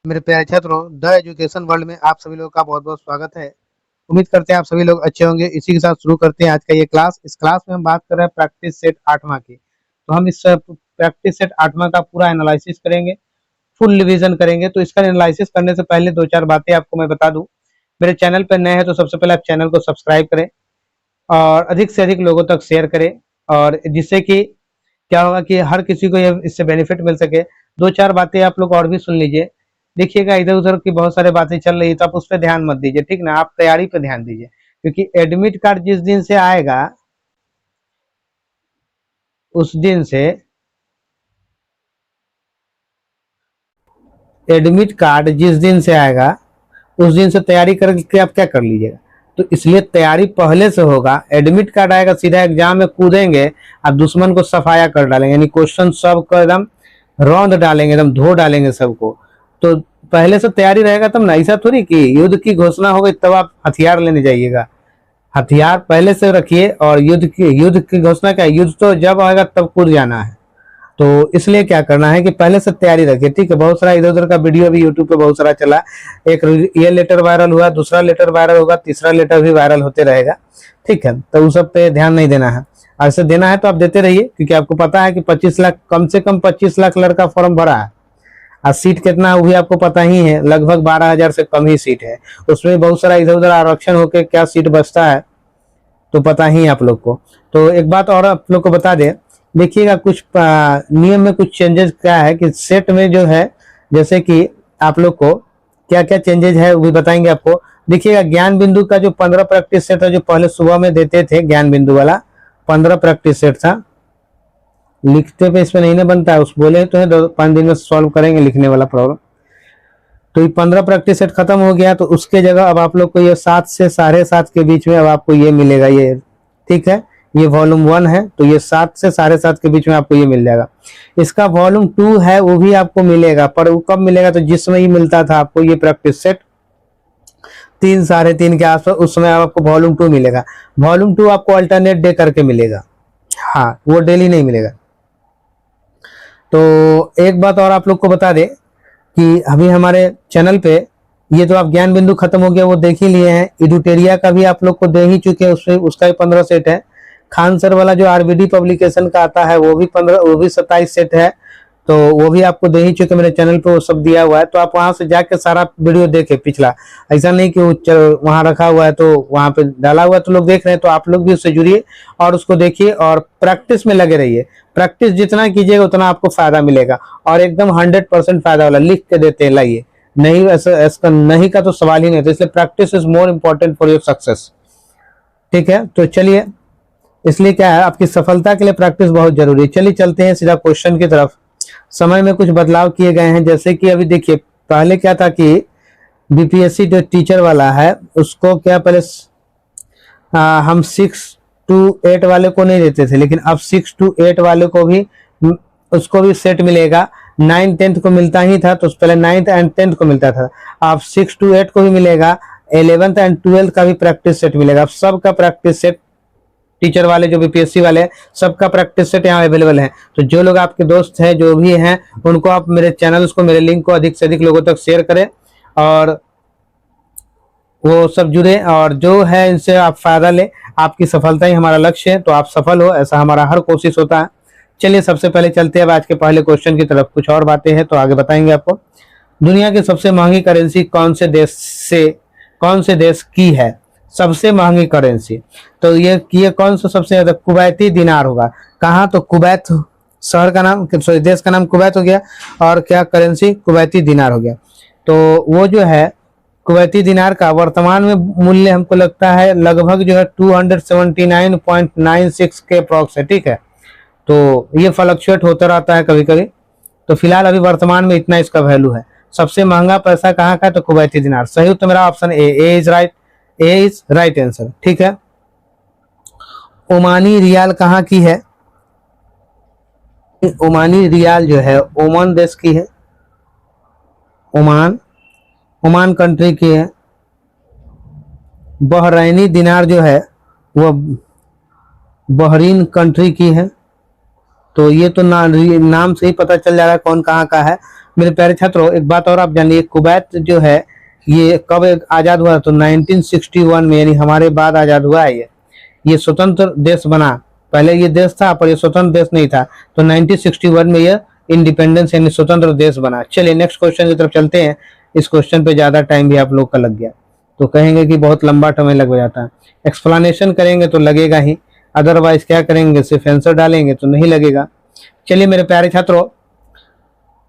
मेरे प्यारे छात्रों, द एजुकेशन वर्ल्ड में आप सभी लोगों का बहुत-बहुत स्वागत है। उम्मीद करते हैं आप सभी लोग अच्छे होंगे। इसी के साथ शुरू करते हैं आज का ये क्लास। इस क्लास में हम बात कर रहे हैं प्रैक्टिस सेट 8वां की। तो हम इस प्रैक्टिस सेट 8वां का पूरा एनालिसिस करेंगे, फुल रिवीजन करेंगे। तो इसका एनालिसिस करने से पहले 2-4 बातें आपको मैं बता दूँ। मेरे चैनल पर नए हैं तो सबसे पहले आप चैनल को सब्सक्राइब करें और अधिक से अधिक लोगों तक शेयर करें, और जिससे कि क्या होगा कि हर किसी को ये इससे बेनिफिट मिल सके। 2-4 बातें आप लोग और भी सुन लीजिए। देखिएगा, इधर-उधर की बहुत सारी बातें चल रही है तो आप उस पे ध्यान मत दीजिए, ठीक ना? आप तैयारी पे ध्यान दीजिए, क्योंकि एडमिट कार्ड जिस दिन से आएगा, उस दिन से एडमिट कार्ड जिस दिन से आएगा, उस दिन से तैयारी करके आप क्या कर लीजिएगा। तो इसलिए तैयारी पहले से होगा। एडमिट कार्ड आएगा, सीधा एग्जाम में कूदेंगे, आप दुश्मन को सफाया कर डालेंगे, यानी क्वेश्चन सब को एकदम रौंद डालेंगे, एकदम धो डालेंगे सबको। तो पहले से तैयारी रहेगा तब ना। ऐसा थोड़ी कि युद्ध की घोषणा हो गई तब आप हथियार लेने जाइएगा। हथियार पहले से रखिए। और युद्ध की घोषणा क्या है? युद्ध तो जब आएगा तब कूद जाना है। तो इसलिए क्या करना है कि पहले से तैयारी रखिए, ठीक है? बहुत सारा इधर उधर का वीडियो भी यूट्यूब पे बहुत सारा चला। एक ये लेटर वायरल हुआ, दूसरा लेटर वायरल होगा, तीसरा लेटर भी वायरल होते रहेगा, ठीक है? तो उस सब पे ध्यान नहीं देना है। ऐसे देना है तो आप देते रहिए, क्योंकि आपको पता है कि 25 लाख, कम से कम 25 लाख लड़का फॉर्म भरा है। और सीट कितना है वो भी आपको पता ही है, लगभग 12,000 से कम ही सीट है। उसमें बहुत सारा इधर उधर आरक्षण होकर क्या सीट बचता है तो पता ही आप लोग को। तो एक बात और आप लोग को बता दें, देखिएगा कुछ नियम में कुछ चेंजेस क्या है कि सेट में जो है, जैसे कि आप लोग को क्या क्या चेंजेस है वो भी बताएंगे आपको। देखिएगा, ज्ञान बिंदु का जो 15 प्रैक्टिस सेट है, जो पहले सुबह में देते थे, ज्ञान बिंदु वाला 15 प्रैक्टिस सेट था। लिखते पे इसमें नहीं ना बनता है, उस बोले तो है 2-5 दिन में सॉल्व करेंगे लिखने वाला प्रॉब्लम। तो ये 15 प्रैक्टिस सेट खत्म हो गया, तो उसके जगह अब आप लोग को ये 7 से 7:30 के बीच में अब आपको ये मिलेगा, ये ठीक है। ये वॉल्यूम 1 है, तो ये 7 से 7:30 के बीच में आपको ये मिल जाएगा। इसका वॉल्यूम 2 है, वो भी आपको मिलेगा, पर वो कब मिलेगा? तो जिस समय ये मिलता था आपको ये प्रैक्टिस सेट 3 3:30 के आसपास, उस समय आपको वॉल्यूम 2 मिलेगा। वॉल्यूम 2 आपको अल्टरनेट डे करके मिलेगा, हाँ, वो डेली नहीं मिलेगा। तो एक बात और आप लोग को बता दें कि अभी हमारे चैनल पे ये तो आप ज्ञान बिंदु खत्म हो गया वो देख ही लिए हैं। इडुटेरिया का भी आप लोग को दे ही चुके हैं, उसका भी 15 सेट है। खान सर वाला जो आरबीडी पब्लिकेशन का आता है वो भी 27 सेट है, तो वो भी आपको दे ही चुके। मेरे चैनल पे वो सब दिया हुआ है, तो आप वहां से जाके सारा वीडियो देखे पिछला। ऐसा नहीं कि वो वहां रखा हुआ है तो वहां पे डाला हुआ है तो लोग देख रहे हैं, तो आप लोग भी उससे जुड़िए और उसको देखिए और प्रैक्टिस में लगे रहिए। प्रैक्टिस जितना कीजिएगा उतना आपको फायदा मिलेगा, और एकदम 100% फायदा वाला लिख के देते हैं, लाइए। नहीं, ऐसा नहीं का तो सवाल ही नहीं था। इसलिए practice is more important for your success, ठीक है? तो चलिए, इसलिए क्या है, आपकी सफलता के लिए प्रैक्टिस बहुत जरूरी है। चलिए चलते हैं सीधा क्वेश्चन की तरफ। समय में कुछ बदलाव किए गए हैं, जैसे कि अभी देखिए, पहले क्या था कि बीपीएससी जो टीचर वाला है उसको क्या पहले हम 6 to 8 वाले को नहीं देते थे, लेकिन अब 6 to 8 वाले को भी उसको भी सेट मिलेगा। 9th 10th को मिलता ही था, तो पहले 9th and 10th को मिलता था, अब 6 to 8 को भी मिलेगा। 11th and 12th का भी प्रैक्टिस सेट मिलेगा। अब सबका प्रैक्टिस सेट, टीचर वाले जो बीपीएससी वाले हैं, सबका प्रैक्टिस सेट यहाँ अवेलेबल है। तो जो लोग आपके दोस्त हैं, जो भी हैं, उनको आप मेरे चैनल्स को, मेरे लिंक को अधिक से अधिक लोगों तक शेयर करें और वो सब जुड़े, और जो है इनसे आप फायदा लें। आपकी सफलता ही हमारा लक्ष्य है, तो आप सफल हो, ऐसा हमारा हर कोशिश होता है। चलिए सबसे पहले चलते हैं अब आज के पहले क्वेश्चन की तरफ। कुछ और बातें हैं तो आगे बताएंगे आपको। दुनिया की सबसे महंगी करेंसी कौन से देश की है? सबसे महंगी करेंसी, तो ये कौन सा सबसे ज्यादा? कुवैती दिनार होगा। कहाँ? तो कुवैत शहर का नाम, सॉरी देश का नाम कुवैत हो गया, और क्या करेंसी? कुवैती दिनार हो गया। तो वो जो है कुवैती दिनार का वर्तमान में मूल्य हमको लगता है लगभग जो है 279.96 के अप्रॉक्स है, ठीक है? तो ये फ्लक्चुएट होता रहता है कभी कभी। तो फिलहाल अभी वर्तमान में इतना इसका वैल्यू है। सबसे महंगा पैसा कहाँ का है? तो कुवैती दिनार। सही उत्तर मेरा option A is right. A is right answer, ठीक है। ओमानी रियाल कहाँ की है? ओमानी रियाल जो है ओमान देश की है। ओमान कंट्री की है। बहरैनी दिनार जो है वो बहरीन कंट्री की है। तो ये तो नाम से ही पता चल जा रहा है कौन कहाँ का है। मेरे प्यारे छात्रों, एक बात और आप जानिए, कुवैत जो है ये कब आजाद हुआ? तो 1961 में, यानी हमारे बाद आजाद हुआ है ये स्वतंत्र देश बना। पहले ये देश था पर ये स्वतंत्र देश नहीं था, तो 1961 में ये इंडिपेंडेंस यानी स्वतंत्र देश बना। चलिए नेक्स्ट क्वेश्चन की तरफ चलते हैं। इस क्वेश्चन पे ज्यादा टाइम भी आप लोग का लग गया तो कहेंगे कि बहुत लंबा समय लग जाता है। एक्सप्लेनेशन करेंगे तो लगेगा ही, अदरवाइज क्या करेंगे, सिर्फ आंसर डालेंगे तो नहीं लगेगा। चलिए मेरे प्यारे छात्रों,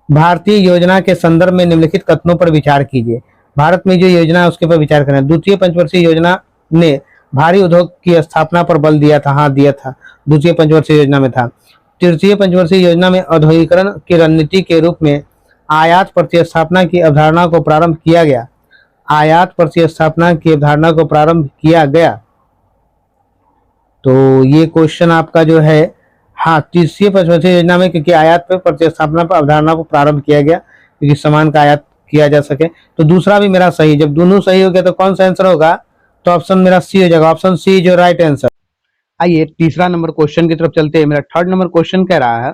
भारतीय योजना के संदर्भ में निम्नलिखित कथनों पर विचार कीजिए। भारत में जो योजना है उसके पर विचार करें। द्वितीय पंचवर्षीय योजना ने भारी उद्योग की स्थापना पर बल दिया था। हाँ, दिया था, द्वितीय पंचवर्षीय योजना में था। तृतीय पंचवर्षीय योजना में औद्योगिकरण की रणनीति के रूप में आयात प्रतिस्थापना की अवधारणा को प्रारंभ किया गया। आयात प्रतिस्थापना की अवधारणा को प्रारंभ किया गया, तो ये क्वेश्चन आपका जो है, हाँ, तीसरी पंचवर्षीय योजना में, क्योंकि आयात पर प्रतिस्थापना पर अवधारणा को प्रारंभ किया गया क्योंकि सामान का आयात किया जा सके। तो दूसरा भी मेरा सही। जब दोनों सही हो गया तो कौन सा आंसर होगा? तो ऑप्शन मेरा सी हो जाएगा। ऑप्शन सी जो राइट आंसर। आइए तीसरा नंबर क्वेश्चन की तरफ चलते हैं। मेरा थर्ड नंबर क्वेश्चन कह रहा है,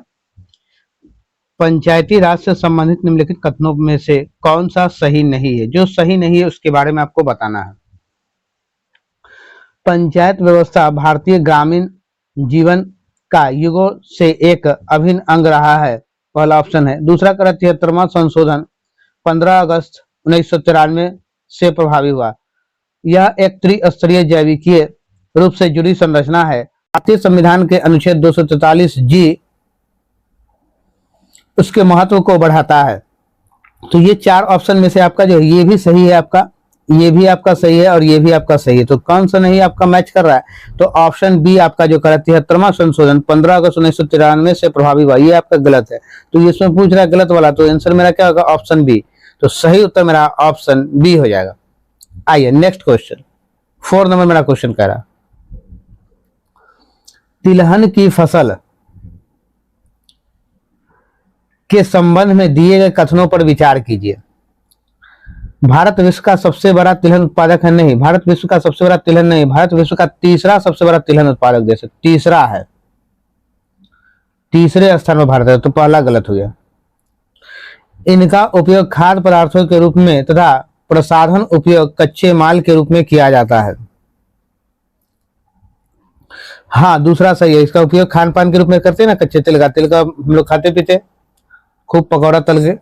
पंचायती राज से संबंधित निम्नलिखित कथनों में से कौन सा सही नहीं है? जो सही नहीं है उसके बारे में आपको बताना है। पंचायत व्यवस्था भारतीय ग्रामीण जीवन का युगों से एक अभिन्न अंग रहा है, पहला ऑप्शन है। दूसरा कह रहा 73वां संशोधन 15 अगस्त 1993 से प्रभावी हुआ। यह एक त्रिस्तरीय जैविकीय रूप से जुड़ी संरचना है। भारतीय संविधान के अनुच्छेद 243 जी उसके महत्व को बढ़ाता है। तो ये चार ऑप्शन में से आपका जो ये भी सही है, आपका ये भी आपका सही है और ये भी आपका सही है। तो कौन सा नहीं आपका मैच कर रहा है? तो ऑप्शन बी आपका जो कर 73वां संशोधन 15 अगस्त 1993 से प्रभावी हुआ, ये आपका गलत है। तो ये इसमें पूछ रहा है गलत वाला, तो आंसर मेरा क्या होगा? Option B. तो सही उत्तर मेरा ऑप्शन बी हो जाएगा। आइए नेक्स्ट क्वेश्चन, 4 नंबर मेरा क्वेश्चन कह रहा, तिलहन की फसल के संबंध में दिए गए कथनों पर विचार कीजिए। भारत विश्व का सबसे बड़ा तिलहन उत्पादक है? नहीं, भारत विश्व का सबसे बड़ा तिलहन नहीं, भारत विश्व का तीसरा सबसे बड़ा तिलहन उत्पादक देश है। तीसरा है, तीसरे स्थान पर भारत है, तो पहला गलत हो गया। इनका उपयोग खाद्य पदार्थों के रूप में तथा प्रसाधन उपयोग कच्चे माल के रूप में किया जाता है। हाँ, दूसरा सही है। इसका उपयोग खान पान के रूप में करते हैं ना, कच्चे तिल का हम लोग खाते पीते, खूब पकौड़ा तल के।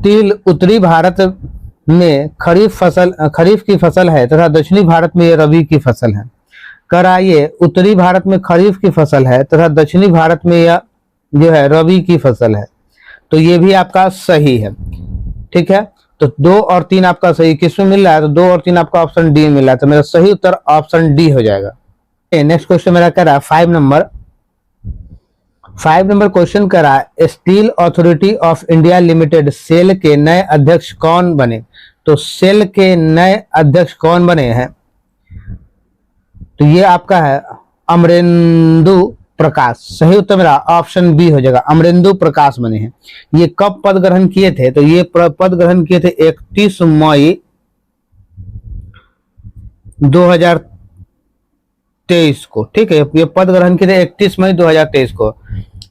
तिल उत्तरी भारत में खरीफ की फसल है तथा दक्षिणी भारत में ये रबी की फसल है। कराइए, उत्तरी भारत में खरीफ की फसल है तथा दक्षिणी भारत में यह जो है रबी की फसल है। तो ये भी आपका सही है, ठीक है। तो 2 और 3 आपका सही किसमें मिल रहा है? तो 2 और 3 आपका ऑप्शन डी मिल रहा है, तो मेरा सही उत्तर ऑप्शन डी हो जाएगा। नेक्स्ट क्वेश्चन मेरा कह रहा है 5 नंबर क्वेश्चन कह रहा है, steel authority of India limited SAIL के नए अध्यक्ष कौन बने? तो सेल के नए अध्यक्ष कौन बने हैं? तो ये आपका है अमरेंदु प्रकाश। सही उत्तर मेरा ऑप्शन बी हो जाएगा, अमरेंदु प्रकाश बने हैं। ये कब पद ग्रहण किए थे? तो ये पद ग्रहण किए थे 31 मई 2023 को, ठीक है। ये पद ग्रहण किए थे 31 मई 2023 को।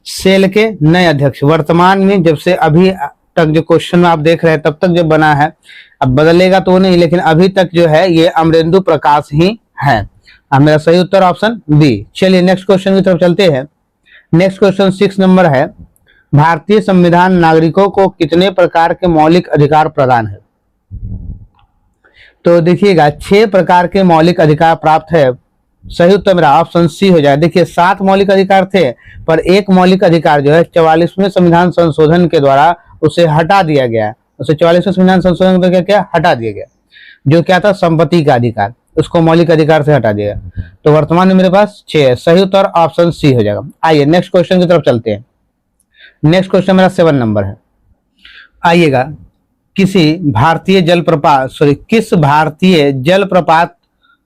सेल के नए अध्यक्ष वर्तमान में, जब से अभी तक जो क्वेश्चन आप देख रहे हैं तब तक जो बना है, अब बदलेगा तो नहीं, लेकिन अभी तक जो है ये अमरेंदु प्रकाश ही है। अब मेरा सही उत्तर ऑप्शन बी। चलिए नेक्स्ट क्वेश्चन की तरफ चलते हैं। नेक्स्ट क्वेश्चन 6 नंबर है, भारतीय संविधान नागरिकों को कितने प्रकार के मौलिक अधिकार प्रदान है? तो देखिएगा 6 प्रकार के मौलिक अधिकार प्राप्त है। सही उत्तर मेरा ऑप्शन सी हो जाए। देखिए 7 मौलिक अधिकार थे, पर एक मौलिक अधिकार जो है 44वें संविधान संशोधन के द्वारा उसे हटा दिया गया। उसे 44वें संविधान संशोधन के क्या हटा दिया गया, जो क्या था संपत्ति का अधिकार, उसको मौलिक अधिकार से हटा दिया। तो वर्तमान में मेरे पास 6 है। सही उत्तर ऑप्शन सी हो जाएगा। आइए नेक्स्ट क्वेश्चन की तरफ चलते हैं। नेक्स्ट क्वेश्चन मेरा 7 नंबर है। आइएगा, किस भारतीय जलप्रपात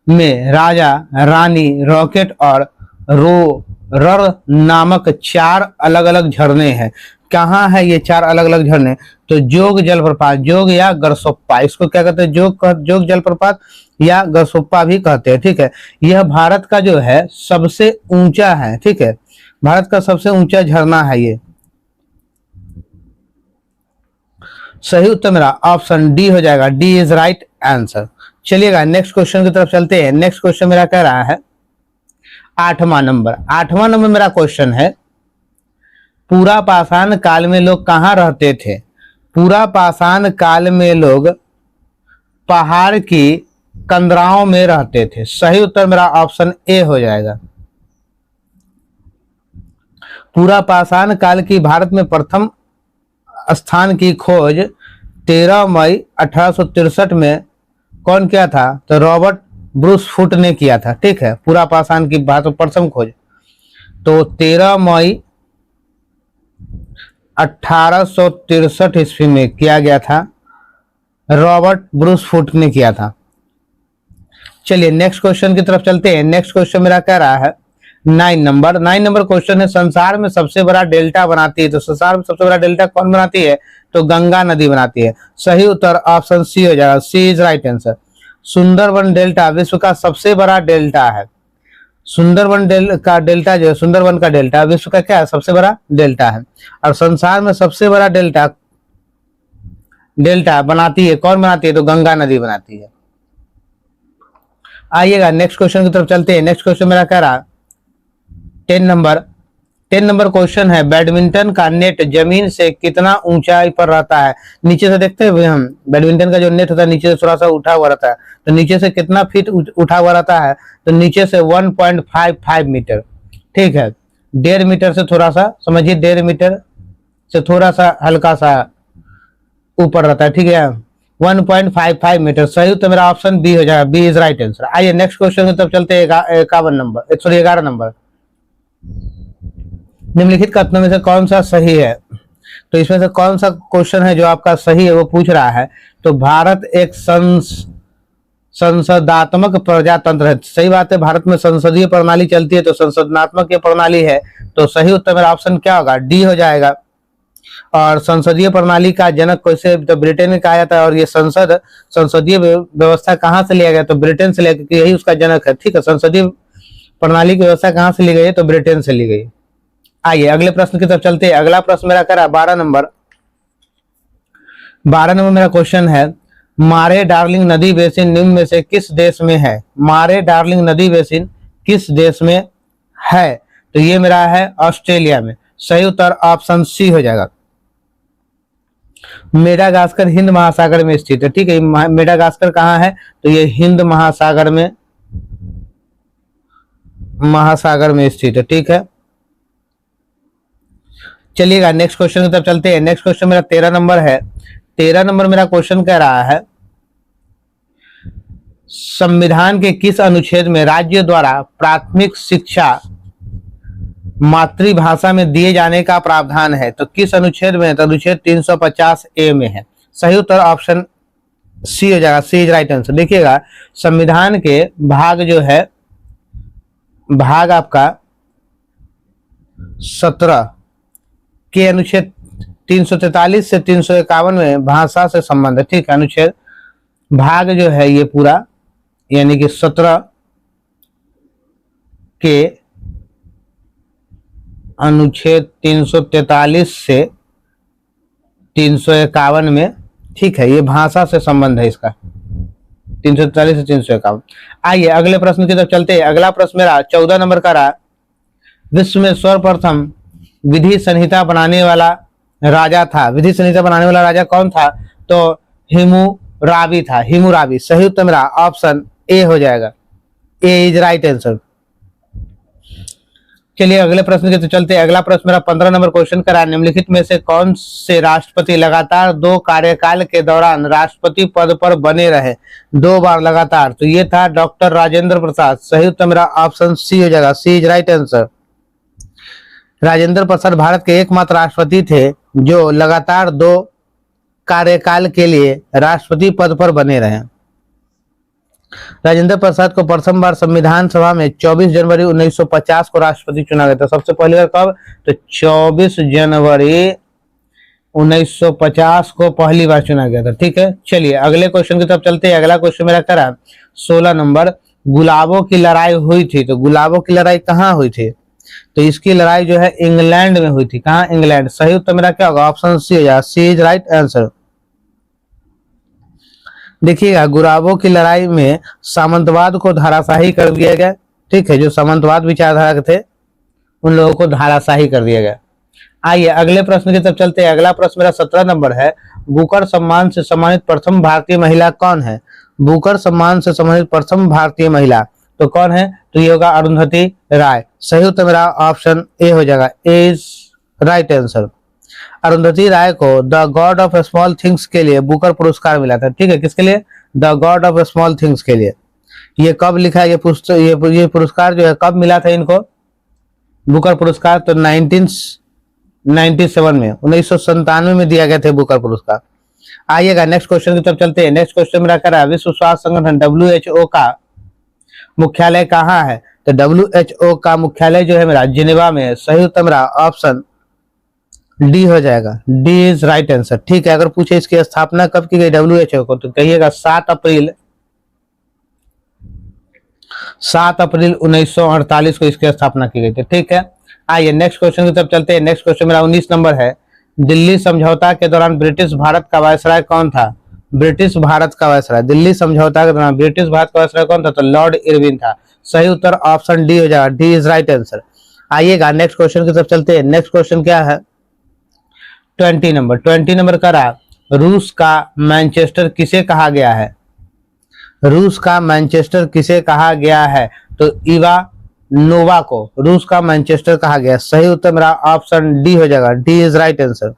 में राजा रानी रॉकेट और रोरर नामक 4 अलग अलग झरने हैं? कहाँ है ये 4 अलग अलग झरने? तो जोग जलप्रपात, जोग या गरसोप्पा, इसको क्या कहते हैं? जोग जलप्रपात या गरसोप्पा भी कहते हैं, ठीक है। यह भारत का जो है सबसे ऊंचा है, ठीक है, भारत का सबसे ऊंचा झरना है ये। सही उत्तर मेरा ऑप्शन डी हो जाएगा, डी इज राइट आंसर। चलिएगा नेक्स्ट क्वेश्चन की तरफ चलते हैं। नेक्स्ट क्वेश्चन मेरा कह रहा है 8वां नंबर मेरा क्वेश्चन है, पूरा पाषाण काल में लोग कहाँ रहते थे? पूरा पाषाण काल में लोग पहाड़ की कंदराओं में रहते थे। सही उत्तर मेरा ऑप्शन ए हो जाएगा। पूरा पाषाण काल की भारत में प्रथम स्थान की खोज 13 मई 1863 में कौन किया था? तो रॉबर्ट ब्रूस फुट ने किया था। ठीक है, पूरा पाषाण की भारत में प्रथम खोज तो 13 मई 1863 ईस्वी में किया गया था, रॉबर्ट ब्रूस फुट ने किया था। चलिए नेक्स्ट क्वेश्चन की तरफ चलते हैं। नेक्स्ट क्वेश्चन मेरा कह रहा है 9 नंबर क्वेश्चन है, संसार में सबसे बड़ा डेल्टा बनाती है। तो संसार में सबसे बड़ा डेल्टा कौन बनाती है? तो गंगा नदी बनाती है। सही उत्तर ऑप्शन सी हो जाएगा, C is right answer. Sundarban delta विश्व का सबसे बड़ा डेल्टा है। सुंदरबन का डेल्टा जो है, सुंदरबन का डेल्टा विश्व का क्या है? सबसे बड़ा डेल्टा है। और संसार में सबसे बड़ा डेल्टा बनाती है कौन बनाती है? तो गंगा नदी बनाती है। आइएगा नेक्स्ट क्वेश्चन की तरफ चलते हैं। नेक्स्ट क्वेश्चन मेरा कह रहा 10 नंबर क्वेश्चन है, बैडमिंटन का नेट जमीन से कितना ऊंचाई पर रहता है? नीचे से देखते हैं हम, बैडमिंटन का जो नेट होता है नीचे से थोड़ा सा उठा हुआ रहता है, तो नीचे से कितना फीट उठा हुआ रहता है? तो नीचे से 1.55 मीटर। ठीक है, 1.5 मीटर से थोड़ा सा समझिए, 1.5 मीटर से थोड़ा सा हल्का सा ऊपर रहता है। ठीक है, 1.55 मीटर। सही तो मेरा ऑप्शन बी हो जाएगा, बी इज राइट आंसर। आइए नेक्स्ट क्वेश्चन की तरफ चलते हैं। 11 नंबर, निम्नलिखित कथनों में से कौन सा सही है? तो इसमें से कौन सा क्वेश्चन है जो आपका सही है वो पूछ रहा है। तो भारत एक संसदात्मक प्रजातंत्र है। सही बात है, भारत में संसदीय प्रणाली चलती है, तो संसदनात्मक ये प्रणाली है। तो सही उत्तर मेरा ऑप्शन क्या होगा? डी हो जाएगा। और संसदीय प्रणाली का जनक कैसे? तो ब्रिटेन में कहा जाता है। और ये संसदीय व्यवस्था कहाँ से लिया गया? तो ब्रिटेन से लिया, क्योंकि यही उसका जनक है। ठीक है, संसदीय प्रणाली की व्यवस्था कहाँ से ली गई है? तो ब्रिटेन से ली गई। आइए अगले प्रश्न की तरफ चलते हैं। अगला प्रश्न मेरा करा 12 नंबर मेरा क्वेश्चन है, मारे डार्लिंग नदी बेसिन निम्न में से किस देश में है? मारे डार्लिंग नदी बेसिन किस देश में है? तो ये मेरा है ऑस्ट्रेलिया में। सही उत्तर ऑप्शन सी हो जाएगा। मेडागास्कर हिंद महासागर में स्थित है। ठीक है, मेडागास्कर कहाँ है? तो ये हिंद महासागर में स्थित है। ठीक है, चलिएगा नेक्स्ट क्वेश्चन की तरफ चलते हैं। नेक्स्ट क्वेश्चन मेरा 13 नंबर है। 13 नंबर मेरा क्वेश्चन कह रहा है, संविधान के किस अनुच्छेद में राज्य द्वारा प्राथमिक शिक्षा मातृभाषा में दिए जाने का प्रावधान है? तो किस अनुच्छेद में? तो अनुच्छेद 350A में है। सही उत्तर ऑप्शन सी हो जाएगा, सी इज राइट आंसर। देखिएगा संविधान के भाग जो है, भाग आपका 17 के अनुच्छेद 343 से 351 में भाषा से संबंध है। ठीक है, अनुच्छेद भाग जो है ये पूरा यानी कि 17 के अनुच्छेद 343 से 351 में, ठीक है, ये भाषा से संबंध है इसका, 343 से 351। आइए अगले प्रश्न की तरफ चलते हैं। अगला प्रश्न मेरा 14 नंबर का रहा, विश्व में सर्वप्रथम विधि संहिता बनाने वाला राजा था। विधि संहिता बनाने वाला राजा कौन था? तो हिमुराबी था, हिमुराबी। सही उत्तर मेरा ऑप्शन ए हो जाएगा, ए इज राइट आंसर। चलिए अगले प्रश्न की तरफ चलते हैं। अगला प्रश्न मेरा 15 नंबर क्वेश्चन करा, निम्नलिखित में से कौन से राष्ट्रपति लगातार 2 कार्यकाल के दौरान राष्ट्रपति पद पर बने रहे 2 बार लगातार? तो ये था डॉक्टर राजेंद्र प्रसाद। सही उत्तर मेरा ऑप्शन सी हो जाएगा, C is right answer. Rajendra Prasad Bharat के एकमात्र राष्ट्रपति थे जो लगातार 2 कार्यकाल के लिए राष्ट्रपति पद पर बने रहे। राजेंद्र प्रसाद को प्रथम बार संविधान सभा में 24 जनवरी 1950 को राष्ट्रपति चुना गया था। सबसे पहली बार कब? तो 24 जनवरी 1950 को पहली बार चुना गया था। ठीक है, चलिए अगले क्वेश्चन की तरफ चलते हैं। अगला क्वेश्चन मेरा करा 16 नंबर, गुलाबों की लड़ाई हुई थी। तो गुलाबों की लड़ाई कहाँ हुई थी? तो इसकी लड़ाई जो है इंग्लैंड में हुई थी। कहाँ? इंग्लैंड। सही उत्तर मेरा क्या होगा? ऑप्शन सी हो जाएगा, सी इज राइट आंसर। देखिएगा, गुराबों की लड़ाई में सामंतवाद को धराशाही कर दिया गया। ठीक है, जो सामंतवाद विचारधारा के थे उन लोगों को धराशाही कर दिया गया। आइए अगले प्रश्न की तरफ चलते हैं। अगला प्रश्न मेरा 17 नंबर है। बुकर सम्मान से सम्मानित प्रथम भारतीय महिला कौन है? बुकर सम्मान से सम्मानित प्रथम भारतीय महिला तो कौन है? तो ये होगा अरुंधति राय। सही उत्तर मेरा ऑप्शन ए हो जाएगा, ए इज राइट आंसर। अरुंधति राय को the God of small things के लिए बुकर पुरस्कार मिला था। ठीक है, किसके लिए? The God of small things के लिए। ये कब लिखा है ये पुरस्कार जो है कब मिला था इनको बुकर पुरस्कार? तो 1997 में, 1997 में दिया गया था बुकर पुरस्कार। आइएगा नेक्स्ट क्वेश्चन की तरफ चलते हैं। नेक्स्ट क्वेश्चन मेरा कह रहा है विश्व स्वास्थ्य संगठन WHO का मुख्यालय कहाँ है? तो WHO का मुख्यालय जो है मेरा जिनेवा में है। सही उत्तर मेरा ऑप्शन डी हो जाएगा, डी इज राइट आंसर। ठीक है, अगर पूछे इसकी स्थापना कब की गई WHO को तो कहिएगा 7 अप्रैल 1948 को इसकी स्थापना की गई थी। ठीक है, आइए नेक्स्ट क्वेश्चन की तरफ चलते हैं। नेक्स्ट क्वेश्चन मेरा 19 नंबर है। दिल्ली समझौता के दौरान ब्रिटिश भारत का वायसराय कौन था? ब्रिटिश भारत का वायसराय, दिल्ली समझौता के दौरान ब्रिटिश भारत का वायसराय कौन था? तो लॉर्ड इरविन था। सही उत्तर ऑप्शन डी हो जाएगा, डी इज राइट आंसर। आइएगा नेक्स्ट क्वेश्चन की तरफ चलते हैं। नेक्स्ट क्वेश्चन क्या है? 20 नंबर का रहा, रूस का मैनचेस्टर किसे कहा गया है? रूस का मैनचेस्टर किसे कहा गया है? तो इवा नोवा को रूस का मैनचेस्टर कहा गया। सही उत्तर मेरा ऑप्शन डी हो जाएगा, डी इज राइट आंसर।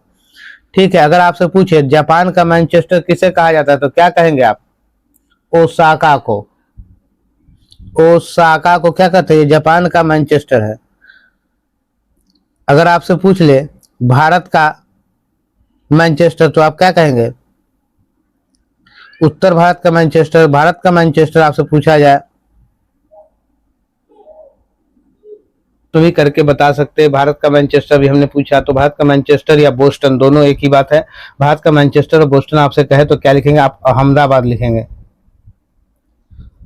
ठीक है, अगर आपसे पूछे जापान का मैनचेस्टर किसे कहा जाता है तो क्या कहेंगे आप? ओसाका को। ओसाका को क्या कहते हैं? जापान का मैनचेस्टर है। अगर आपसे पूछ ले भारत का मैनचेस्टर तो आप क्या कहेंगे? उत्तर भारत का मैनचेस्टर, भारत का मैनचेस्टर आपसे पूछा जाए तो भी करके बता सकते हैं। भारत का मैनचेस्टर भी हमने पूछा तो भारत का मैनचेस्टर या बोस्टन दोनों एक ही बात है। भारत का मैनचेस्टर और बोस्टन आपसे कहे तो क्या लिखेंगे आप? अहमदाबाद लिखेंगे।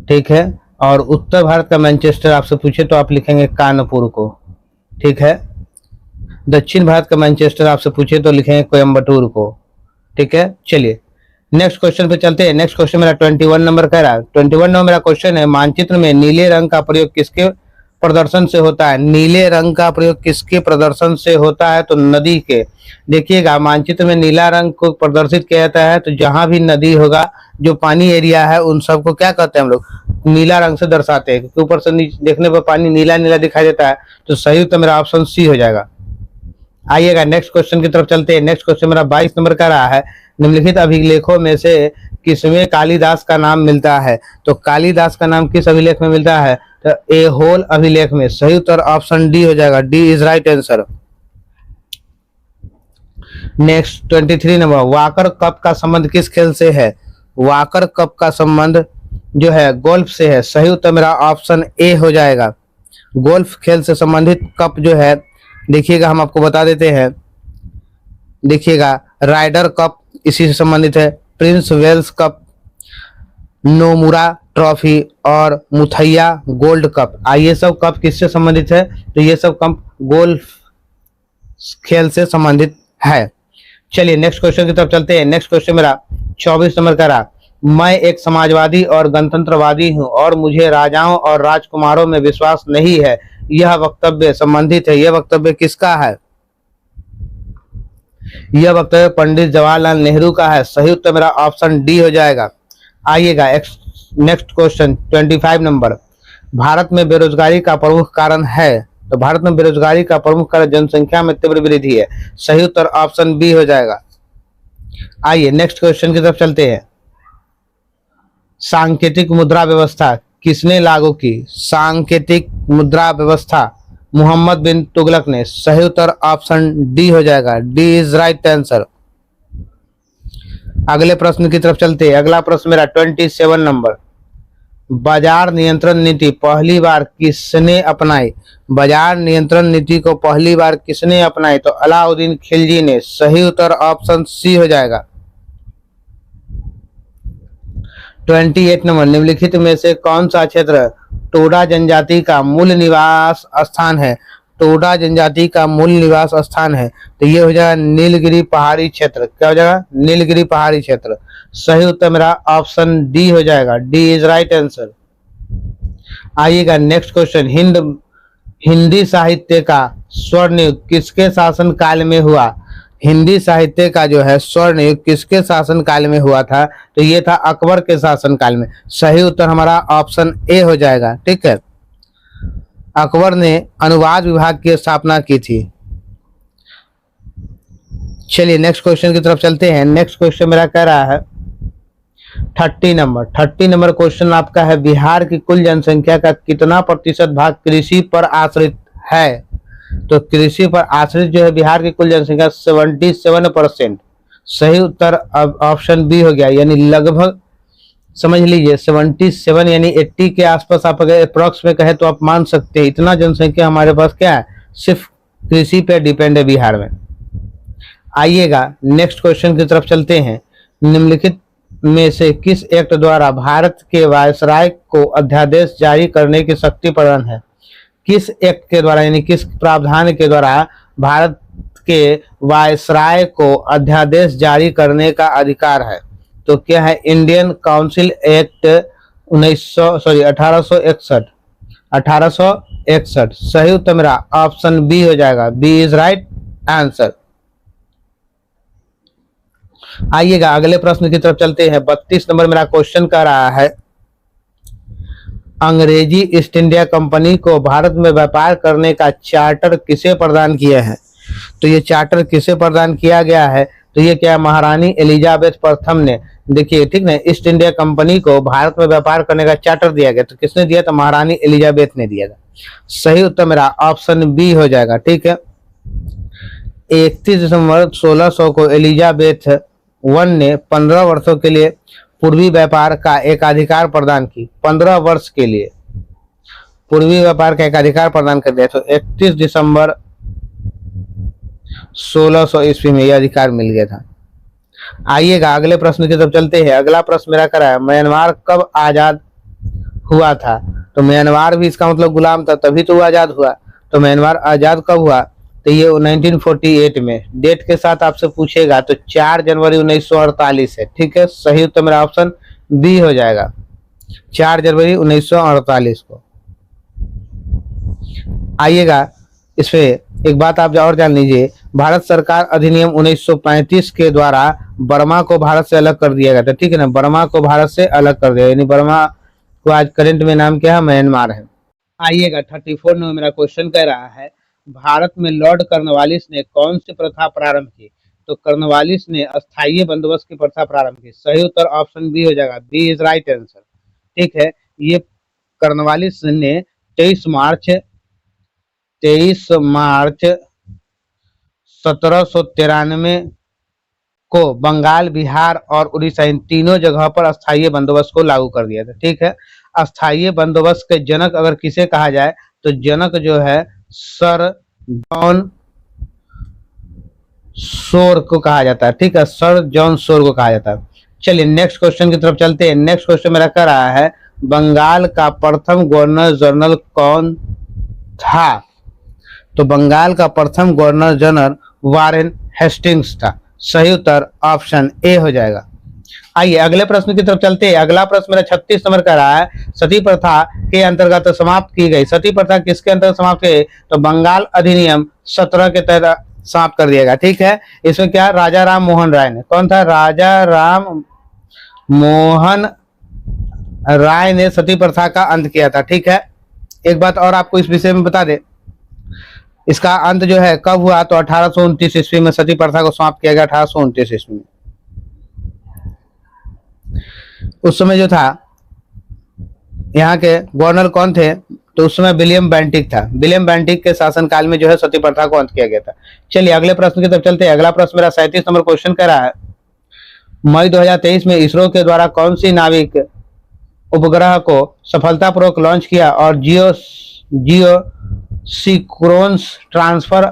ठीक है, और उत्तर भारत का मैनचेस्टर आपसे पूछे तो आप लिखेंगे कानपुर को। ठीक है, दक्षिण भारत का मैनचेस्टर आपसे पूछे तो लिखेंगे कोयम्बटूर को। ठीक है, चलिए नेक्स्ट क्वेश्चन पे चलते हैं। नेक्स्ट क्वेश्चन मेरा 21 नंबर कह रहा है। 21 नंबर मेरा क्वेश्चन है, मानचित्र में नीले रंग का प्रयोग किसके प्रदर्शन से होता है? नीले रंग का प्रयोग किसके प्रदर्शन से होता है? तो नदी के। देखिएगा, मानचित्र में नीला रंग को प्रदर्शित किया जाता है तो जहां भी नदी होगा, जो पानी एरिया है उन सबको क्या कहते हैं हम लोग? नीला रंग से दर्शाते हैं, क्योंकि ऊपर से देखने पर पानी नीला नीला दिखाई देता है। तो सही उत्तर मेरा ऑप्शन सी हो जाएगा। आइएगा नेक्स्ट क्वेश्चन की तरफ चलते हैं। नेक्स्ट क्वेश्चन मेरा 22 नंबर का रहा है, निम्नलिखित अभिलेखों में से किसमें कालिदास का नाम मिलता है? तो कालिदास का नाम किस अभिलेख में मिलता है? तो ए होल अभिलेख में। सही उत्तर ऑप्शन डी हो जाएगा, D is right answer. Next 23 number, walker cup का संबंध किस खेल से है? वाकर कप का संबंध जो है गोल्फ से है। सही उत्तर मेरा ऑप्शन ए हो जाएगा। गोल्फ खेल से संबंधित कप जो है, देखिएगा हम आपको बता देते हैं। देखिएगा, राइडर कप इसी से संबंधित है, prince Wales cup, Nomura trophy और मुथैया गोल्ड कप। ये सब कप किससे संबंधित है? तो ये सब कप गोल्फ खेल से संबंधित है। चलिए नेक्स्ट क्वेश्चन की तरफ चलते हैं। नेक्स्ट क्वेश्चन मेरा 24 नंबर का रहा, मैं एक समाजवादी और गणतंत्रवादी हूं और मुझे राजाओं और राजकुमारों में विश्वास नहीं है। यह वक्तव्य संबंधित है, यह वक्तव्य किसका है? यह वक्तव्य पंडित जवाहरलाल नेहरू का है। सही उत्तर मेरा ऑप्शन डी हो जाएगा। आइएगा नेक्स्ट क्वेश्चन 25 नंबर, भारत में बेरोजगारी का प्रमुख कारण है? तो भारत में बेरोजगारी का प्रमुख कारण जनसंख्या में तीव्र वृद्धि है। सही उत्तर ऑप्शन बी हो जाएगा। आइए नेक्स्ट क्वेश्चन की तरफ चलते हैं। सांकेतिक मुद्रा व्यवस्था किसने लागू की? सांकेतिक मुद्रा व्यवस्था मोहम्मद बिन तुगलक ने। सही उत्तर ऑप्शन डी हो जाएगा, डी इज राइट आंसर। अगले प्रश्न की तरफ चलते हैं। अगला प्रश्न मेरा 27 नंबर, बाजार नियंत्रण नीति पहली बार किसने अपनाई? बाजार नियंत्रण नीति को पहली बार किसने अपनाई? तो अलाउद्दीन खिलजी ने। सही उत्तर ऑप्शन सी हो जाएगा। 28 नंबर, निम्नलिखित में से कौन सा क्षेत्र टोडा जनजाति का मूल निवास स्थान है? टोडा जनजाति का मूल निवास स्थान है? तो ये हो जाएगा नीलगिरी पहाड़ी क्षेत्र। क्या हो जाएगा? नीलगिरी पहाड़ी क्षेत्र। सही उत्तर मेरा ऑप्शन डी हो जाएगा। D is right answer. आइएगा नेक्स्ट क्वेश्चन। हिंदी साहित्य का स्वर्ण युग किसके शासन काल में हुआ? हिंदी साहित्य का जो है स्वर्ण युग किसके शासन काल में हुआ था? तो ये था अकबर के शासन काल में। सही उत्तर हमारा ऑप्शन ए हो जाएगा। ठीक है, अकबर ने अनुवाद विभाग की स्थापना की थी। चलिए नेक्स्ट क्वेश्चन की तरफ चलते हैं। नेक्स्ट क्वेश्चन मेरा कह रहा है 30 नंबर क्वेश्चन आपका है, बिहार की कुल जनसंख्या का कितना प्रतिशत भाग कृषि पर आश्रित है? तो कृषि पर आश्रित जो है बिहार की कुल जनसंख्या 77%। सही उत्तर अब ऑप्शन बी हो गया, यानी लगभग समझ लीजिए 77 यानी 80 के आसपास आप अगर अप्रॉक्स में कहे तो आप मान सकते हैं इतना जनसंख्या हमारे पास क्या है, सिर्फ कृषि पे डिपेंड है बिहार में। आइएगा नेक्स्ट क्वेश्चन की तरफ चलते हैं। निम्नलिखित में से किस एक्ट द्वारा भारत के वायसराय को अध्यादेश जारी करने की शक्ति प्रदान है? किस एक्ट के द्वारा यानी किस प्रावधान के द्वारा भारत के वायसराय को अध्यादेश जारी करने का अधिकार है? तो क्या है? Indian council act 1861। सही उत्तर मेरा ऑप्शन बी हो जाएगा। B is right answer. आइएगा अगले प्रश्न की तरफ चलते हैं। 32 नंबर मेरा क्वेश्चन कर रहा है, अंग्रेजी ईस्ट इंडिया कंपनी को भारत में व्यापार करने का चार्टर किसे प्रदान किया है? तो ये चार्टर किसे प्रदान किया गया है? तो ये क्या महारानी एलिजाबेथ प्रथम ने, देखिए ठीक ना, ईस्ट इंडिया कंपनी को भारत में व्यापार करने का चार्टर दिया गया। तो किसने दिया? तो महारानी एलिजाबेथ ने दिया था। सही उत्तर मेरा ऑप्शन बी हो जाएगा। ठीक है, 31 दिसंबर 1600 को एलिजाबेथ वन ने 15 वर्षों के लिए पूर्वी व्यापार का एक अधिकार प्रदान की। 15 वर्ष के लिए पूर्वी व्यापार का एक अधिकार प्रदान कर दिया। तो 31 दिसंबर 1600 ईस्वी में यह अधिकार मिल गया था। आइएगा अगले प्रश्न की तरफ चलते हैं। अगला प्रश्न मेरा करा है, म्यांमार कब आजाद हुआ था? तो म्यांमार भी इसका मतलब गुलाम था, तभी तो वो आजाद हुआ। तो म्यांमार आजाद कब हुआ? तो ये 1948 में। डेट के साथ आपसे पूछेगा तो 4 जनवरी 1948 है। ठीक है, सही उत्तर मेरा ऑप्शन बी हो जाएगा, 4 जनवरी 1948 को। आइएगा इसमें एक बात आप और जान लीजिए, भारत सरकार अधिनियम 1935 के द्वारा बर्मा को भारत से अलग कर दिया गया था। ठीक है ना, बर्मा को भारत से अलग कर दिया, यानी बर्मा को आज करंट में नाम क्या है? म्यांमार है। आइएगा 34 में मेरा क्वेश्चन कह रहा है, भारत में लॉर्ड कॉर्नवालिस ने कौन सी प्रथा प्रारंभ की? तो कॉर्नवालिस ने अस्थायी बंदोबस्त की प्रथा प्रारंभ की। सही उत्तर ऑप्शन बी हो जाएगा। B is right answer. ठीक है, ये कॉर्नवालिस ने 23 मार्च 1793 को बंगाल, बिहार और उड़ीसा इन तीनों जगह पर अस्थायी बंदोबस्त को लागू कर दिया था। ठीक है, अस्थायी बंदोबस्त के जनक अगर किसे कहा जाए तो जनक जो है सर जॉन शोर को कहा जाता है। ठीक है, सर जॉन शोर को कहा जाता है। चलिए नेक्स्ट क्वेश्चन की तरफ चलते हैं। नेक्स्ट क्वेश्चन मेरा कह रहा है, बंगाल का प्रथम गवर्नर जनरल कौन था? तो बंगाल का प्रथम गवर्नर जनरल वारेन हेस्टिंग्स था। सही उत्तर ऑप्शन ए हो जाएगा। आइए अगले प्रश्न की तरफ चलते हैं। अगला प्रश्न मेरा 36 नंबर का रहा है, सती प्रथा के अंतर्गत समाप्त की गई। सती प्रथा किसके अंतर्गत समाप्त की गई? तो बंगाल अधिनियम 17 के तहत समाप्त कर दिया गया। ठीक है, इसमें क्या राजा राम मोहन राय ने, कौन था? राजा राम मोहन राय ने सती प्रथा का अंत किया था। ठीक है, एक बात और आपको इस विषय में बता दे, इसका अंत जो है कब हुआ? तो 1829 ईस्वी में सती प्रथा को समाप्त किया गया। 1829 ईस्वी में। उस समय जो था यहाँ के गवर्नर कौन थे? तो उस समय विलियम बेंटिक था। विलियम बेंटिक के शासनकाल में जो है सती प्रथा को अंत किया गया था। चलिए अगले प्रश्न की तरफ चलते हैं। अगला प्रश्न मेरा 37 नंबर क्वेश्चन कह रहा है, मई 2023 में इसरो के द्वारा कौन सी नाविक उपग्रह को सफलतापूर्वक लॉन्च किया और जियो सीक्वेंस ट्रांसफर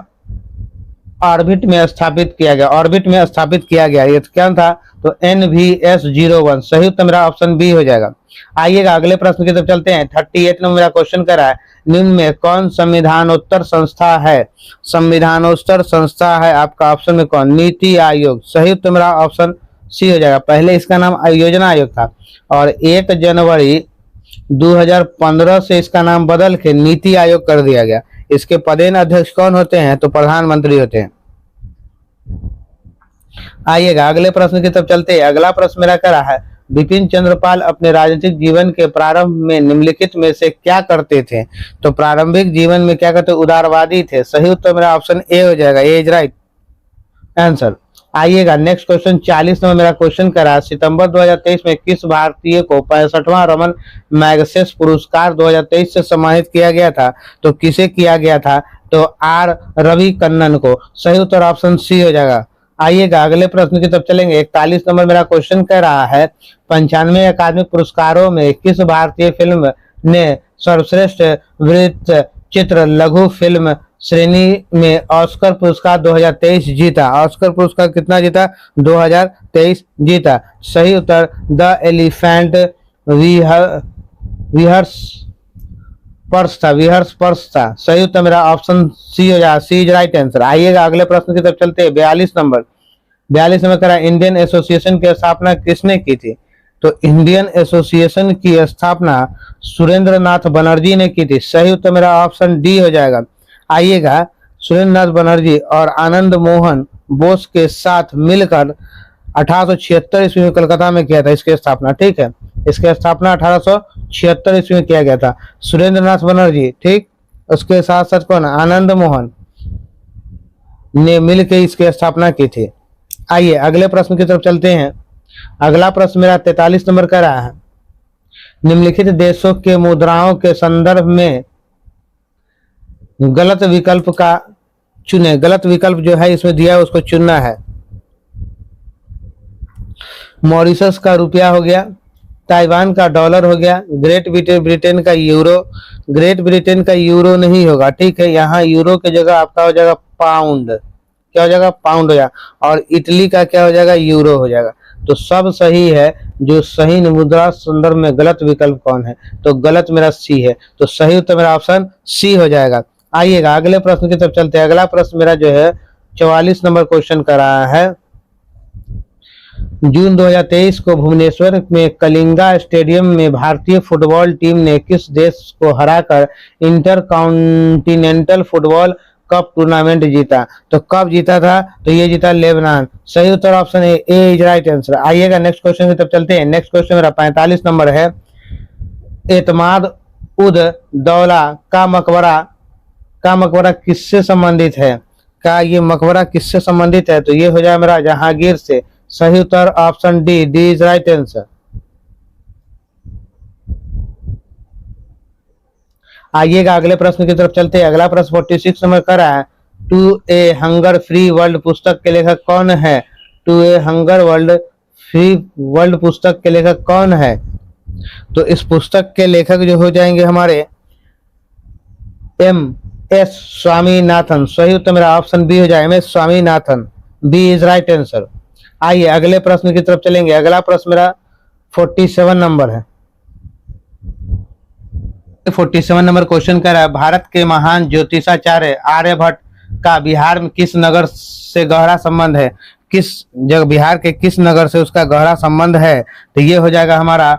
ऑर्बिट में स्थापित किया गया, ऑर्बिट में स्थापित किया गया। ये क्या था? तो NVS-01। सही उत्तर मेरा ऑप्शन बी हो जाएगा। आइएगा अगले प्रश्न की तरफ चलते हैं। 38 नंबर मेरा क्वेश्चन कर रहा है, निम्न में कौन संविधानोत्तर संस्था है? संविधानोत्तर संस्था है आपका ऑप्शन में कौन? नीति आयोग। सही उत्तर मेरा ऑप्शन सी हो जाएगा। पहले इसका नाम योजना आयोग था और 1 जनवरी 2015 से इसका नाम बदल के नीति आयोग कर दिया गया। इसके पदेन अध्यक्ष कौन होते हैं? तो प्रधानमंत्री होते हैं। आइएगा अगले प्रश्न की तरफ चलते हैं। अगला प्रश्न मेरा क्या रहा है, बिपिन चंद्रपाल अपने राजनीतिक जीवन के प्रारंभ में निम्नलिखित में से क्या करते थे? तो प्रारंभिक जीवन में क्या करते? उदारवादी थे। सही उत्तर मेरा ऑप्शन ए हो जाएगा। ए इज राइट आंसर। आइएगा नेक्स्ट क्वेश्चन 40 नंबर मेरा क्वेश्चन करा, सितंबर 2023 में किस भारतीय को 65वां रमन मैगसेस पुरस्कार 2023 से सम्मानित किया गया था? तो किसे किया गया था? तो आर रवि कन्नन को। सही उत्तर ऑप्शन सी हो जाएगा। आइएगा अगले प्रश्न की तरफ चलेंगे। 41 नंबर मेरा क्वेश्चन कह रहा है, 95 अकादमी पुरस्कारों में किस भारतीय फिल्म ने सर्वश्रेष्ठ वृत्त चित्र लघु फिल्म श्रेणी में ऑस्कर पुरस्कार 2023 जीता? ऑस्कर पुरस्कार कितना जीता? 2023 जीता। सही उत्तर द एलिफेंट विहर्स पर्स था, विहर्स पर्स था। सही उत्तर मेरा ऑप्शन सी हो जाएगा। C is right answer. आइएगा अगले प्रश्न की तरफ चलते हैं। 42 नंबर करा, इंडियन एसोसिएशन की स्थापना किसने की थी? तो इंडियन एसोसिएशन की स्थापना सुरेंद्र नाथ बनर्जी ने की थी। सही उत्तर मेरा ऑप्शन डी हो जाएगा। आइएगा सुरेंद्र नाथ बनर्जी और आनंद मोहन बोस के साथ मिलकर 1876 ईस्वी में कलकत्ता में किया था इसकी स्थापना। ठीक है, इसकी स्थापना 1876 ईस्वी में किया गया था। सुरेंद्र नाथ बनर्जी, ठीक, उसके साथ साथ कौन? आनंद मोहन ने मिलकर इसकी स्थापना की थी। आइए अगले प्रश्न की तरफ चलते हैं। अगला प्रश्न मेरा 43 नंबर का रहा है, निम्नलिखित देशों के मुद्राओं के संदर्भ में गलत विकल्प का चुने। गलत विकल्प जो है इसमें दिया है उसको चुनना है। मॉरिशस का रुपया हो गया, ताइवान का डॉलर हो गया, ग्रेट ब्रिटेन का यूरो। ग्रेट ब्रिटेन का यूरो नहीं होगा, ठीक है, यहाँ यूरो की जगह आपका हो जाएगा पाउंड। क्या हो जाएगा? पाउंड हो जाएगा। और इटली का क्या हो जाएगा? यूरो हो जाएगा। तो सब सही है। जो सही मुद्रा संदर्भ में गलत विकल्प कौन है? तो गलत मेरा सी है। तो सही उत्तर मेरा ऑप्शन सी हो जाएगा। आइएगा अगले प्रश्न की तरफ चलते हैं। अगला प्रश्न मेरा जो है 44 नंबर क्वेश्चन का रहा है, जून 2023 को भुवनेश्वर में कलिंगा स्टेडियम में भारतीय फुटबॉल टीम ने किस देश को हराकर inter continental football cup tournament जीता? तो कब जीता था? तो ये जीता लेबनान। सही उत्तर option A is right answer. आइएगा नेक्स्ट क्वेश्चन की तरफ चलते हैं। नेक्स्ट क्वेश्चन मेरा 45 नंबर है, एतमाद उद दौला का मकबरा किससे संबंधित है? का ये मकबरा किससे संबंधित है? तो ये हो जाए मेरा जहांगीर से। सही उत्तर option D, D is right answer. आइएगा अगले प्रश्न की तरफ चलते हैं। अगला प्रश्न 46 नंबर का रहा है, to a hunger free world पुस्तक के लेखक कौन है? To a hunger free world पुस्तक के लेखक कौन है? तो इस पुस्तक के लेखक जो हो जाएंगे हमारे M.S. स्वामीनाथन। सही उत्तर मेरा ऑप्शन बी हो जाए, M.S. Swaminathan. B is right answer. आइए अगले प्रश्न की तरफ चलेंगे। अगला प्रश्न मेरा 47 नंबर है। 47 नंबर क्वेश्चन कर रहा है, भारत के महान ज्योतिषाचार्य आर्यभट्ट का बिहार में किस नगर से गहरा संबंध है? किस जगह बिहार के किस नगर से उसका गहरा संबंध है? तो ये हो जाएगा हमारा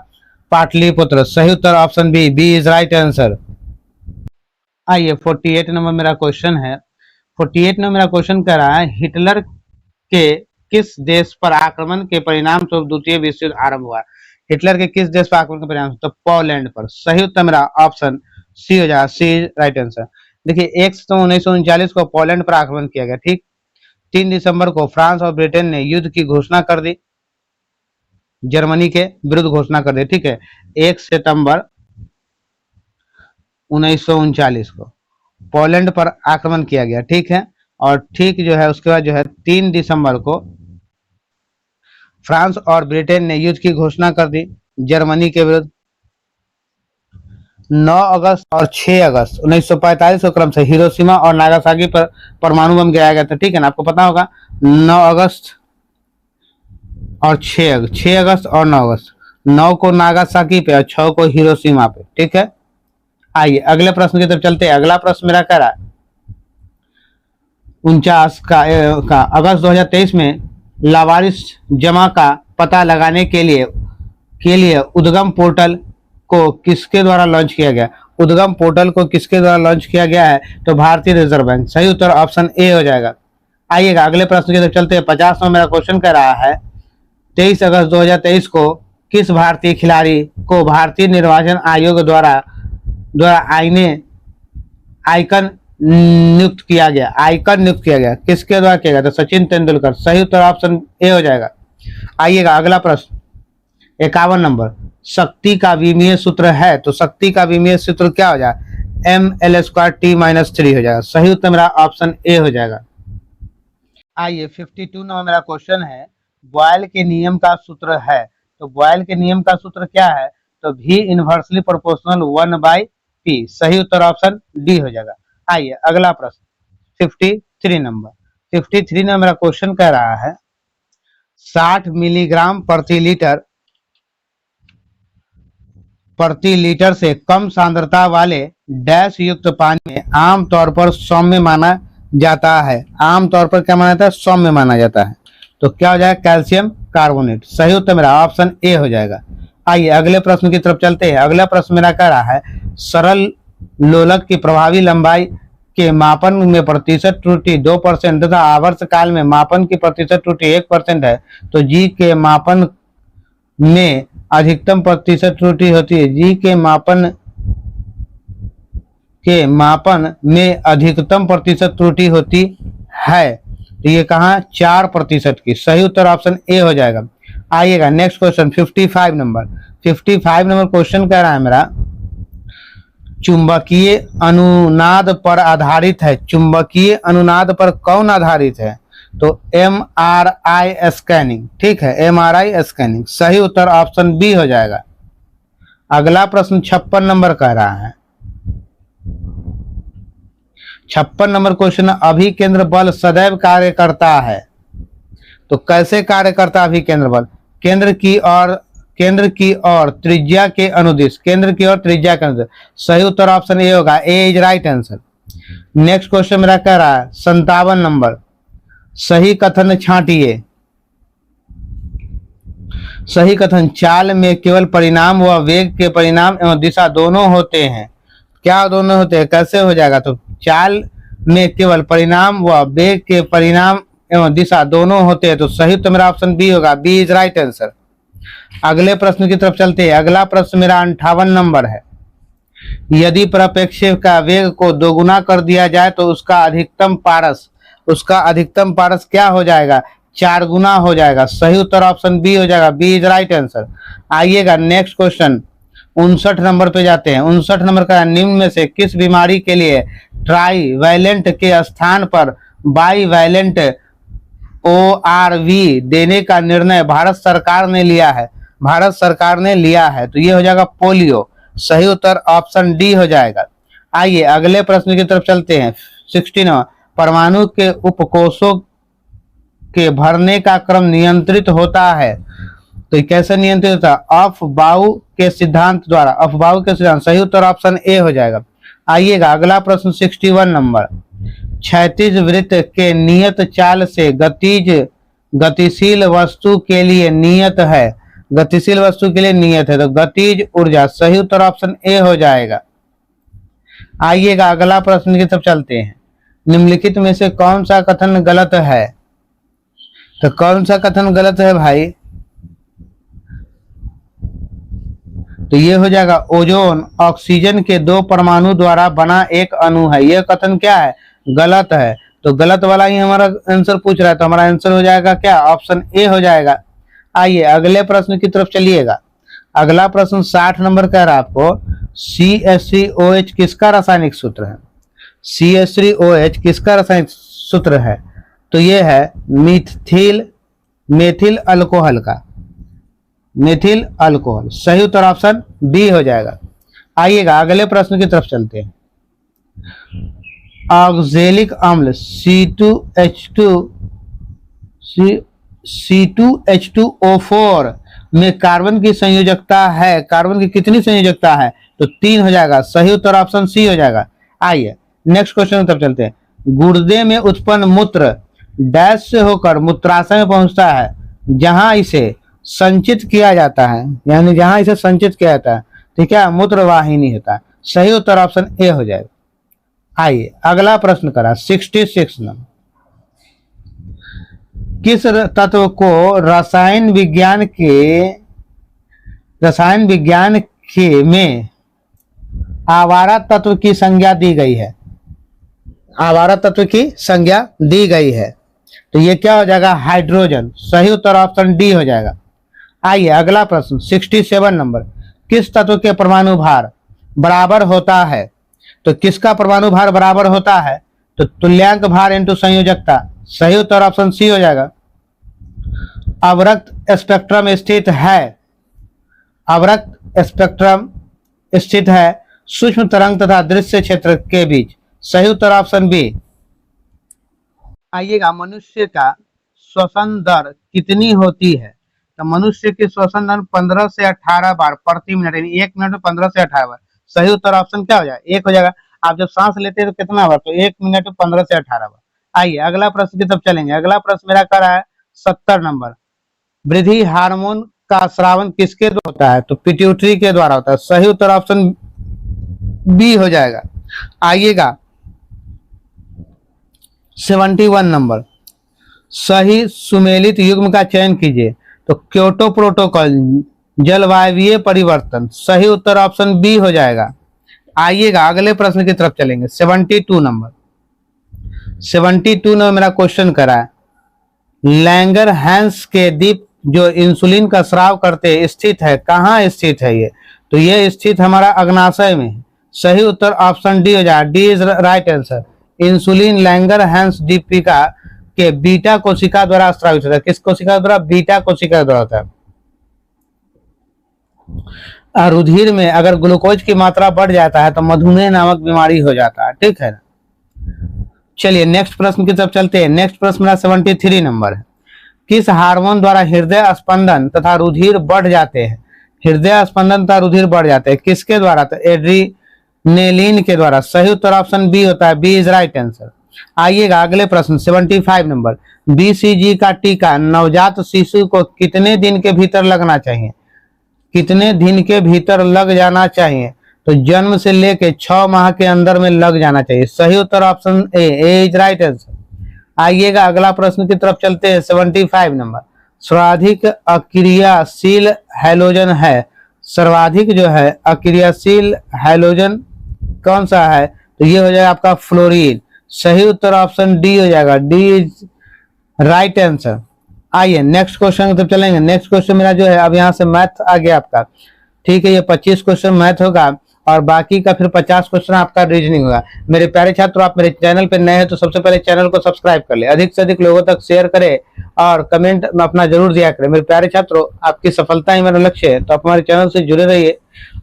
पाटलिपुत्र। सही उत्तर option B, B is right answer. आइए 48 नंबर मेरा क्वेश्चन है। 48 नंबर मेरा क्वेश्चन कर रहा है, हिटलर के किस देश पर आक्रमण के परिणाम स्वरूप द्वितीय विश्व युद्ध आरंभ हुआ? हिटलर के किस देश पर आक्रमण के परिणाम? तो पोलैंड पर। सही उत्तर मेरा ऑप्शन सी हो जाएगा, सी राइट आंसर। देखिए 1 सितंबर 1939 को पोलैंड पर आक्रमण किया गया, ठीक। 3 दिसंबर को फ्रांस और ब्रिटेन ने युद्ध की घोषणा कर दी, जर्मनी के विरुद्ध घोषणा कर दी, ठीक है। 1 सितंबर 1939 को पोलैंड पर आक्रमण किया गया, ठीक है। और ठीक जो है उसके बाद जो है 3 दिसंबर को फ्रांस और ब्रिटेन ने युद्ध की घोषणा कर दी जर्मनी के विरुद्ध। 9 अगस्त और 6 अगस्त 1945 को क्रम से हिरोशिमा और नागासाकी पर परमाणु बम गिराया गया था, ठीक है ना, आपको पता होगा। 9 अगस्त और 6 अगस्त और 9 अगस्त, 9 को नागासाकी पे और 6 को हिरोशिमा पे, ठीक है। आइए अगले प्रश्न की तरफ चलते हैं। अगला प्रश्न मेरा कह रहा है 49 का अगस्त 2023 में लावारिस जमा का पता लगाने के लिए उद्गम पोर्टल को किसके द्वारा लॉन्च किया गया। उद्गम पोर्टल को किसके द्वारा लॉन्च किया गया है, तो भारतीय रिजर्व बैंक। सही उत्तर ऑप्शन ए हो जाएगा। आइएगा अगले प्रश्न की तरफ चलते हैं। 50वां मेरा क्वेश्चन कह रहा है 23 अगस्त 2023 को किस भारतीय खिलाड़ी को भारतीय निर्वाचन आयोग द्वारा आइकन नियुक्त किया गया। आइकन नियुक्त किया गया किसके द्वारा किया गया, तो सचिन तेंदुलकर। सही उत्तर ऑप्शन ए हो जाएगा। आइएगा अगला प्रश्न 51 नंबर, शक्ति का विमीय सूत्र है, तो शक्ति का विमीय सूत्र क्या हो जाएगा, ml²T-3 हो जाएगा। सही उत्तर मेरा ऑप्शन ए हो जाएगा। आइए 52 नंबर मेरा क्वेश्चन है बॉयल के नियम का सूत्र है, तो बॉयल के नियम का सूत्र क्या है, तो V इनवर्सली प्रोपोर्शनल 1/P। सही उत्तर ऑप्शन डी हो जाएगा। आइए अगला प्रश्न 53 नंबर। 53 नंबर मेरा क्वेश्चन कह रहा है 60 मिलीग्राम प्रति लीटर से कम सांद्रता वाले डैश युक्त पानी में आमतौर पर सौम्य माना जाता है। आमतौर पर क्या माना जाता है, सौम्य माना जाता है। तो क्या हो जाएगा, कैल्शियम कार्बोनेट। सही उत्तर मेरा ऑप्शन ए हो जाएगा। आइए अगले प्रश्न की तरफ चलते हैं। अगला प्रश्न मेरा कह रहा है सरल लोलक की प्रभावी लंबाई के मापन में प्रतिशत त्रुटि 2% तथा आवर्त काल में मापन की प्रतिशत त्रुटि 1% है, तो जी के मापन में अधिकतम प्रतिशत त्रुटि होती है। जी के मापन में अधिकतम प्रतिशत त्रुटि होती है, तो ये कहाँ 4% की। सही उत्तर ऑप्शन ए हो जाएगा। आइएगा next question 55 number. 55 number question कह रहा है मेरा चुंबकीय अनुनाद पर आधारित है। चुंबकीय अनुनाद पर कौन आधारित है, तो MRI स्कैनिंग। ठीक है, MRI स्कैनिंग। सही उत्तर ऑप्शन बी हो जाएगा। अगला प्रश्न 56 नंबर कह रहा है 56 नंबर क्वेश्चन, अभिकेंद्र बल सदैव कार्य करता है, तो कैसे कार्य करता है अभिकेंद्र बल, केंद्र की ओर त्रिज्या के अनुदिश। केंद्र की ओर त्रिज्या के अनुदिश। सही उत्तर ऑप्शन ए होगा, A is right answer. Next question मेरा कह रहा है 57 नंबर, सही कथन छांटिए। सही कथन, चाल में केवल परिणाम व वेग के परिणाम एवं दिशा दोनों होते हैं। क्या दोनों होते हैं, कैसे हो जाएगा, तो चाल में केवल परिणाम व वेग के परिणाम एवं दिशा दोनों होते हैं, तो सही तो मेरा ऑप्शन बी होगा, बी इज राइट आंसर। अगले प्रश्न की तरफ चलते हैं। अगला प्रश्न मेरा 58 नंबर है, यदि प्रक्षेप्य का वेग को दोगुना कर दिया जाए तो उसका अधिकतम पारस क्या हो जाएगा, 4 गुना हो जाएगा। सही उत्तर ऑप्शन बी हो जाएगा, बी इज राइट आंसर। आइएगा नेक्स्ट क्वेश्चन 59 नंबर पे जाते हैं। 59 नंबर का, निम्न में से किस बीमारी के लिए ट्राईवैलेंट के स्थान पर बाईवैलेंट ORV देने का निर्णय भारत सरकार ने लिया है। भारत सरकार ने लिया है, तो ये हो जाएगा पोलियो। सही उत्तर ऑप्शन डी हो जाएगा। आइए अगले प्रश्न की तरफ चलते हैं। 16, परमाणु के उपकोषों के भरने का क्रम नियंत्रित होता है, तो कैसे नियंत्रित होता है, अफबाऊ के सिद्धांत द्वारा। अफबाऊ के सिद्धांत। सही उत्तर ऑप्शन ए हो जाएगा। आइएगा अगला प्रश्न 61 नंबर, क्षैतिज वृत्त के नियत चाल से गतिशील वस्तु के लिए नियत है। गतिशील वस्तु के लिए नियत है, तो गतिज ऊर्जा। सही उत्तर ऑप्शन ए हो जाएगा। आइएगा अगला प्रश्न की तरफ चलते हैं। निम्नलिखित में से कौन सा कथन गलत है, तो कौन सा कथन गलत है भाई, तो ये हो जाएगा ओजोन ऑक्सीजन के 2 परमाणु द्वारा बना एक अणु है। यह कथन क्या है, गलत है। तो गलत वाला ही हमारा आंसर पूछ रहा है, तो हमारा आंसर हो जाएगा क्या, ऑप्शन ए हो जाएगा। आइए अगले प्रश्न की तरफ चलिएगा। अगला प्रश्न 60 नंबर कह रहा है आपको CH3OH किसका रासायनिक सूत्र है। CH3OH किसका रासायनिक सूत्र है, तो ये है मेथिल अल्कोहल का। Methyl alcohol. सही उत्तर ऑप्शन बी हो जाएगा। आइएगा अगले प्रश्न की तरफ चलते हैं। ऑक्जेलिक अम्ल C2H2O4 में कार्बन की संयोजकता है, कार्बन की कितनी संयोजकता है? तो 3 हो जाएगा। सही उत्तर ऑप्शन सी हो जाएगा। आइए नेक्स्ट क्वेश्चन की तरफ चलते हैं। गुर्दे में उत्पन्न मूत्र डैश से होकर मूत्राशय में पहुंचता है, जहां इसे संचित किया जाता है, यानी जहां इसे संचित किया जाता है, ठीक है, मूत्रवाहिनी होता है। सही उत्तर ऑप्शन ए हो जाएगा। आइए अगला प्रश्न करा 66 नंबर। किस तत्व को रसायन विज्ञान के में आवारा तत्व की संज्ञा दी गई है? आवारा तत्व की संज्ञा दी गई है, तो ये क्या हो जाएगा? हाइड्रोजन। सही उत्तर ऑप्शन डी हो जाएगा। आइए अगला प्रश्न 67 नंबर। किस तत्व के परमाणु भार बराबर होता है? तो किसका परमाणु भार बराबर होता है? तो तुल्यांक भार इंटू संयोजकता। सही उत्तर ऑप्शन सी हो जाएगा। अवरक्त स्पेक्ट्रम स्थित है सूक्ष्म तरंग तथा दृश्य क्षेत्र के बीच। सही उत्तर ऑप्शन बी। आइएगा मनुष्य का श्वसन दर कितनी होती है? तो मनुष्य की श्वसन दर 15 से 18 बार प्रति मिनट, यानी 1 मिनट में 15 से 18 बार। सही उत्तर ऑप्शन क्या हो जाएगा? एक हो जाएगा। आप जब सांस लेते हैं तो कितना बार? तो 1 मिनट में 15 से 18 बार। आइए अगला प्रश्न की तरफ चलेंगे। अगला प्रश्न मेरा कर रहा है 70 नंबर। वृद्धि हार्मोन का स्रावन किसके द्वारा होता है? तो पिट्यूटरी के द्वारा होता है। सही उत्तर ऑप्शन बी हो जाएगा। आइएगा 71 नंबर। सही सुमेलित युग्म का चयन कीजिए। तो क्योटो प्रोटोकॉल, जलवायु परिवर्तन। सही उत्तर ऑप्शन बी हो जाएगा। आइएगा अगले प्रश्न की तरफ चलेंगे 72 नंबर। 72 नंबर मेरा क्वेश्चन करा है। लैंगर हैंस के द्वीप जो इंसुलिन का स्राव करते स्थित है, कहाँ स्थित है ये? तो ये स्थित हमारा अग्नाशय में है। सही उत्तर ऑप्शन डी हो जाएगा। D is right answer. Insulin Langerhans दीपिका के बीटा कोशिका द्वारा स्रावित होता है। किस कोशिका द्वारा? बीटा कोशिका द्वारा होता है। रुधिर में अगर ग्लूकोज की मात्रा बढ़ जाता है तो मधुमेह नामक बीमारी हो जाता है, ठीक है ना। चलिए नेक्स्ट प्रश्न की तरफ चलते हैं। नेक्स्ट प्रश्न मेरा 73 नंबर है। किस हार्मोन द्वारा हृदय स्पंदन तथा रुधिर बढ़ जाते हैं? हृदय स्पंदन तथा रुधिर बढ़ जाते हैं किसके द्वारा? तो एड्रीनेलिन के द्वारा। सही उत्तर ऑप्शन बी होता है। B is right answer. आइएगा अगले प्रश्न 75 नंबर। BCG का टीका नवजात शिशु को कितने दिन के भीतर लगना चाहिए? कितने दिन के भीतर लग जाना चाहिए? तो जन्म से लेके 6 माह के अंदर में लग जाना चाहिए। सही उत्तर option A is right answer. आइएगा अगला प्रश्न की तरफ चलते हैं 75 नंबर। सर्वाधिक अक्रियाशील हैलोजन है, सर्वाधिक जो है अक्रियाशील हैलोजन कौन सा है? तो ये हो जाएगा आपका फ्लोरीन। सही उत्तर ऑप्शन डी हो जाएगा। D is right answer. आइए नेक्स्ट क्वेश्चन की तरफ चलेंगे। नेक्स्ट क्वेश्चन मेरा जो है अब यहाँ से मैथ आ गया आपका, ठीक है। ये 25 क्वेश्चन मैथ होगा और बाकी का फिर 50 क्वेश्चन आपका रीजनिंग होगा। मेरे प्यारे छात्र, आप मेरे चैनल पर नए हैं तो सबसे पहले चैनल को सब्सक्राइब कर ले, अधिक से अधिक लोगों तक शेयर करें और कमेंट में अपना जरूर दिया करें। मेरे प्यारे छात्रों, आपकी सफलता ही मेरा लक्ष्य है, तो आप हमारे चैनल से जुड़े रहिए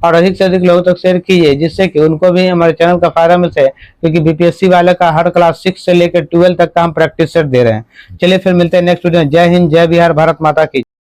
और अधिक से अधिक लोगों तक शेयर कीजिए, जिससे कि उनको भी हमारे चैनल का फायदा मिल सके, क्योंकि बीपीएससी वाले का हर क्लास 6 से लेकर 12 तक का हम प्रैक्टिस सेट दे रहे हैं। चलिए फिर मिलते हैं नेक्स्ट वीडियो में। जय हिंद, जय बिहार, भारत माता की।